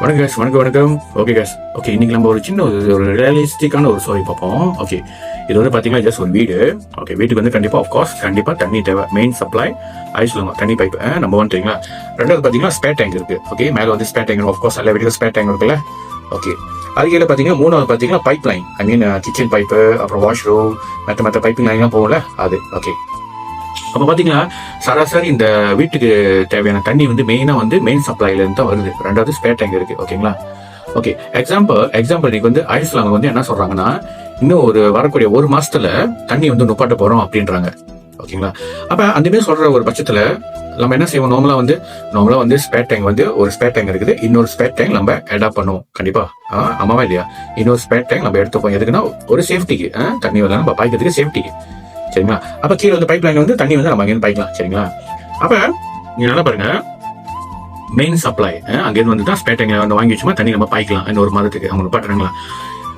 வணக்கம் கேஸ், வணக்கம். Okay case, okay இன்னைக்கு நம்ம ஒரு சின்ன ஒரு ரியலிஸ்டிக்கான ஒரு ஸ்டோரி பார்ப்போம். ஓகே இது வந்து பார்த்தீங்கன்னா ஜஸ்ட் ஒரு வீடு. ஓகே வீட்டுக்கு வந்து கண்டிப்பாக தண்ணி தேவை. மெயின் சப்ளை சொல்லுங்க தண்ணி பைப் நம்பர் 1 தெரியுங்களா. ரெண்டாவது பார்த்தீங்கன்னா ஸ்பேர் டேங்க் இருக்கு. ஓகே மேலே வந்து ஸ்பேர் டேங்க் ஆஃப்கோர்ஸ் எல்லா வீட்டுக்கும் ஸ்பேர் டேங்க் இருக்குல்ல. ஓகே அதுக்கு பார்த்தீங்கன்னா மூணாவது பார்த்தீங்கன்னா பைப் லைன், ஐ மீன் கிச்சன் பைப்பு, அப்புறம் வாஷ்ரூம், மற்ற பைப்பிங் லைன்லாம் போகல அது. ஓகே அப்போ பார்த்தீங்கன்னா சராசரி இந்த வீட்டுக்கு தேவையான தண்ணி வந்து மெயினாக வந்து மெயின் சப்ளைல இருந்து தான் வருது. ரெண்டாவது ஸ்பேர் டேங்க் இருக்கு. ஓகேங்களா. ஓகே எக்ஸாம்பிள் இன்னைக்கு வந்து ஐஸ்லாங்க வந்து என்ன சொல்றாங்கன்னா, இன்னும் ஒரு வரக்கூடிய 1 மாசத்துல தண்ணி வந்து நுப்பாட்ட போறோம் அப்படின்றாங்க. ஓகேங்களா. அப்ப அந்த மாதிரி சொல்ற ஒரு பட்சத்துல நம்ம என்ன செய்வோம், நார்மலா வந்து ஸ்பேர் டேங்க் வந்து ஒரு ஸ்பேர் டேங்க் இருக்குது, இன்னொரு ஸ்பேர் டேங்க் நம்ம அடாப்ட் பண்ணுவோம் கண்டிப்பா. ஆமாவா இல்லையா? இன்னொரு ஸ்பேர் டேங்க் நம்ம எடுத்துப்போம். எதுக்குன்னா ஒரு சேஃப்டிக்கு, தண்ணி வரல நம்ம பாய்க்கிறதுக்கு சேஃப்டிக்கு. சரிங்களா. அப்ப கீழே வந்து பைப் லைன் வந்து தண்ணி வந்து நம்ம அங்கேருந்து பாய்க்கலாம். சரிங்களா. அப்ப நீங்க நல்லா பாருங்க, மெயின் சப்ளை அங்கேருந்து வந்து தான் ஸ்பேர் டேங்க் வந்து வாங்கி வச்சுமா தண்ணி நம்ம பாய்க்கலாம் இன்னும் 1 மாதத்துக்கு. அவங்க பாட்டுறாங்களா.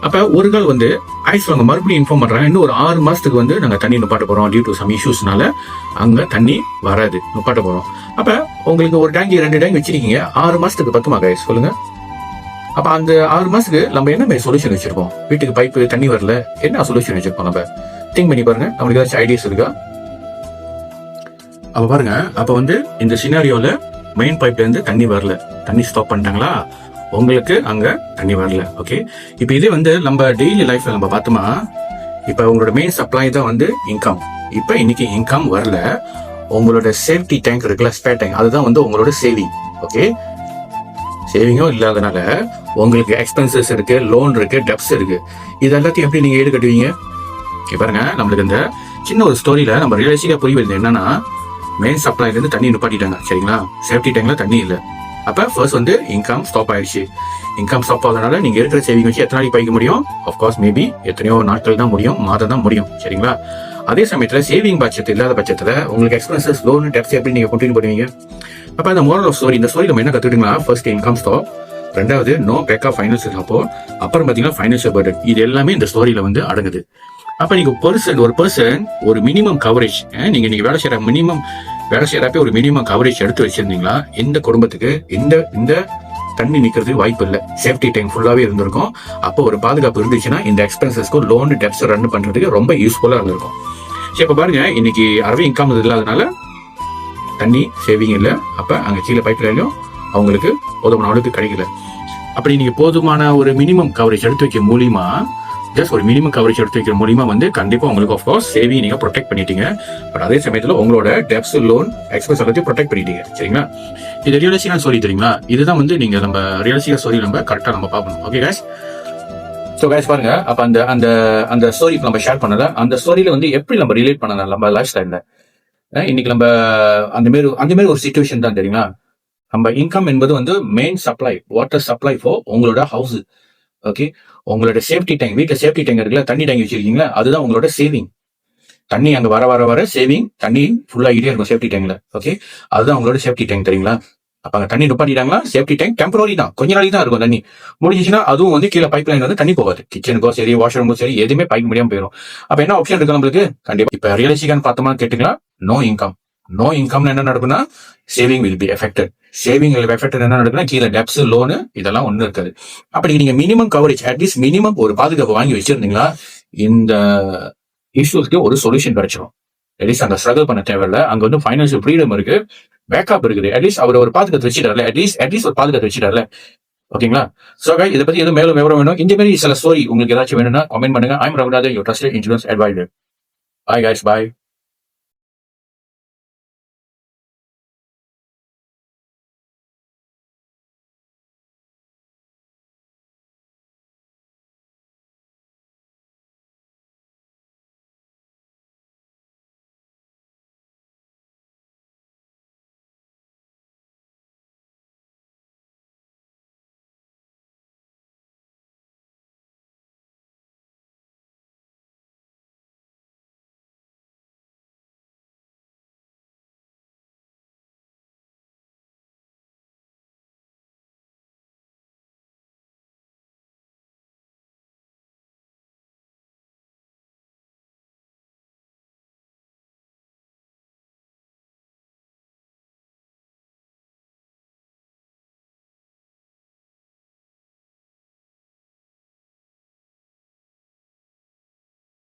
அப்ப ஒரு கால் வந்து ஐஸ் அவங்க மறுபடியும் இன்ஃபார்ம் பண்றாங்க, இன்னும் ஒரு 6 மாசத்துக்கு வந்து நாங்க தண்ணி நுப்பாட்ட போறோம் டியூ டு சம் இஷ்யூஸ்னால அங்க தண்ணி வராது, நுப்பாட்ட போறோம். அப்ப உங்களுக்கு ஒரு டேங்கி 2 டேங்க் வச்சிருக்கீங்க, 6 மாசத்துக்கு பத்துமா கைஸ் சொல்லுங்க. அப்ப அந்த 6 மாசத்துக்கு நம்ம என்ன மாதிரி சொல்யூஷன் வச்சிருக்கோம்? வீட்டுக்கு பைப்பு தண்ணி வரல, என்ன சொல்யூஷன் வச்சிருக்கோம் நம்ம? திங்க் பண்ணி பாருங்க, நம்மளுக்கு ஏதாச்சும் ஐடியாஸ் இருக்கா? அப்ப பாருங்க, அப்ப வந்து இந்த சினாரியோல மெயின் பைப்ல இருந்து தண்ணி வரல, தண்ணி ஸ்டாப் பண்ணிட்டாங்களா, உங்களுக்கு அங்க தண்ணி வரல. ஓகே இப்ப இதே வந்து நம்ம டெய்லி லைஃப்ல நம்ம பார்த்தோமா, இப்ப உங்களோட மெயின் சப்ளை தான் வந்து இன்கம். இப்ப இன்னைக்கு இன்கம் வரல, உங்களோட சேஃப்டி டேங்க் இருக்குல்ல, ஸ்பேர் டேங்க், அதுதான் வந்து உங்களோட சேவிங். ஓகே சேவிங்கும் இல்லாதனால உங்களுக்கு எக்ஸ்பென்சஸ் இருக்கு, லோன் இருக்கு, டெப்ஸ் இருக்கு. இது எல்லாத்தையும் எப்படி நீங்க ஈடு கட்டுவீங்க? பாருங்க, நம்மளுக்கு இந்த சின்ன ஒரு ஸ்டோரியில நம்ம ரியலிஸ்டிக்கா புரிய வருது என்னன்னா, மெயின் சப்ளைல இருந்து தண்ணி நிப்பாட்டிட்டாங்க. சரிங்களா. சேஃப்டி டேங்க்ல தண்ணி இல்ல. அப்ப ஃபர்ஸ்ட் வந்து இன்கம் ஸ்டாப் ஆயிடுச்சு. இன்கம் ஸ்டாப் ஆகுறதுனால நீங்க இருக்கிற சேவிங் வச்சு எத்தனை நாளைக்கு பாய்க்க முடியும்? ஆஃப்கோர்ஸ் மேபி எத்தனையோ நாட்கள் தான் முடியும், மாதம் தான் முடியும். சரிங்களா. அதே சமயத்துல சேவிங் பட்ஜெட் இல்லாத பட்சத்துல உங்களுக்கு எக்ஸ்பென்சஸ், லோன், டெப்ஸ் எப்படி நீங்க கண்டினியூ பண்ணுவீங்க? அப்ப அந்த மோரல் ஆஃப் ஸ்டோரி, இந்த ஸ்டோரி நம்ம என்ன கத்துக்கிட்டீங்கன்னா, ஃபர்ஸ்ட் இன்கம் ஸ்டாப், ரெண்டாவது நோ பேக்கப் ஃபைனான்சியல் சப்போர்ட், அப்புறம் பாத்தீங்கன்னா ஃபைனான்சியல் பர்டன். இது எல்லாமே இந்த ஸ்டோரியில வந்து அடங்குது. அப்ப நீங்க ஒரு பர்சன் ஒரு மினிமம் கவரேஜ், நீங்க வேலை செய்யறப்ப ஒரு மினிமம் கவரேஜ் எடுத்து வச்சிருந்தீங்களா, இந்த குடும்பத்துக்கு இந்த தண்ணி நிக்கிறதுக்கு வாய்ப்பு இல்லை. சேஃப்டி டேங்க் ஃபுல்லாவே இருந்திருக்கும். அப்போ ஒரு பாதுகாப்பு இருந்துச்சுன்னா இந்த எக்ஸ்பென்சஸ்க்கு லோன் டெப்ஸ் ரன் பண்றதுக்கு ரொம்ப யூஸ்ஃபுல்லா இருந்திருக்கும். சரி இப்ப பாருங்க, இன்னைக்கு அறவே இன்கம் இல்லாதனால தண்ணி சேவிங் இல்லை. அப்ப அங்க கீழே பைப் லைன்லயும் அவங்களுக்கு போதுமான அளவுக்கு கிடைக்கல. அப்படி நீங்க போதுமான ஒரு மினிமம் கவரேஜ் எடுத்து வைக்க மூலியமா, ஜஸ்ட் ஒரு மினிமம் கவரேஜ் எடுத்து வைக்கிற மூலியமா வந்து கண்டிப்பா உங்களுக்கு ஆஃப்கோர்ஸ் சேவிங் நீங்க ப்ரொடெக்ட் பண்ணிட்டீங்க. பட் அதே சமயத்துல உங்களோட டெப்ஸ், லோன், எக்ஸ்பென்ஸ் எல்லாத்தையும் ப்ரொடெக்ட் பண்ணிட்டீங்க. சரிங்களா. இது ரியலிஸ்டிக்கா ஸ்டோரி தெரியுங்களா. இதுதான் வந்து நீங்க நம்ம ரியலிஸ்டிக்கா ஸ்டோரி நம்ம கரெக்டா நம்ம பார்க்கணும். Okay guys. ஸோ கைஸ் பாருங்க, அப்ப அந்த ஸ்டோரி நம்ம ஷேர் பண்ணல, அந்த ஸ்டோரியில வந்து எப்படி நம்ம ரிலேட் பண்ணலாம் நம்ம லைஃப் ஸ்டைல்ல. இன்னைக்கு நம்ம அந்த மாதிரி ஒரு சிச்சுவேஷன் தான் தெரியுங்களா. நம்ம இன்கம் என்பது வந்து main supply, water supply for உங்களோட ஹவுஸ். ஓகே உங்களோட சேஃப்டி டேங்க், வீட்டுல சேஃப்டி டேங்க் இருக்குல்ல, தண்ணி டேங்க் வச்சிருக்கீங்களா, அதுதான் உங்களோட சேவிங். தண்ணி அங்க வர சேவிங், தண்ணி ஃபுல்லா ஆகிட்டே இருக்கும் சேஃப்டி டேங்க்ல. ஓகே அதுதான் உங்களோட சேஃப்டி டேங்க் தெரியுங்களா. அப்ப அங்க தண்ணி நிப்பாட்டிட்டாங்களா, சேஃப்டி டேங்க் டெம்பரரி தான், கொஞ்ச நாளைக்கு தான் இருக்கும். தண்ணி முடிஞ்சிச்சுன்னா அதுவும் வந்து கீழே பைப் லைன் வந்து தண்ணி போகாது. கிச்சனுக்கோ சரி, வாஷ்ரூமுக்கோ சரி, எதுவுமே பைப் முடியாம போயிடும். அப்ப என்ன ஆப்ஷன் இருக்கு நம்மளுக்கு? கண்டிப்பா இப்ப ரியலிஸ்டிக்கான்னு பார்த்தோமா கேட்டுக்கலாம், நோ இன்கம் என்ன நடக்கும்னா saving will be affected. Saving effect என்ன நடக்குன்னா கீழே டெப்ஸ், லோனு இதெல்லாம் ஒண்ணு இருக்காது. அப்படி நீங்க மினிமம் கவரேஜ், அட்லீஸ்ட் மினிமம் ஒரு பாதுகாப்பு வாங்கி வச்சிருந்தீங்களா, இந்த இஷ்யூஸ்க்கு ஒரு சொல்யூஷன் கிடைச்சிடும். அட்லீஸ்ட் அந்த ஸ்ட்ரகிள் பண்ண தேவையில்ல. அங்க வந்து ஃபைனான்சியல் ஃப்ரீடம் இருக்கு, பேக்கப் இருக்குது. அட்லீஸ்ட் அவர் ஒரு பாதுகாத்து வச்சுட்டார்ல, அட்லீஸ்ட் ஒரு பாதுகாத்து வச்சுட்டார்ல. ஓகேங்களா. சோ இதை பத்தி எதுவும் மேலும் விவரம் வேணும், இந்த மாதிரி சில ஸ்டோரி உங்களுக்கு ஏதாச்சும் வேணும்னா கமெண்ட் பண்ணுங்க. I'm Raghunathan, your trusted insurance advisor. Bye guys, bye.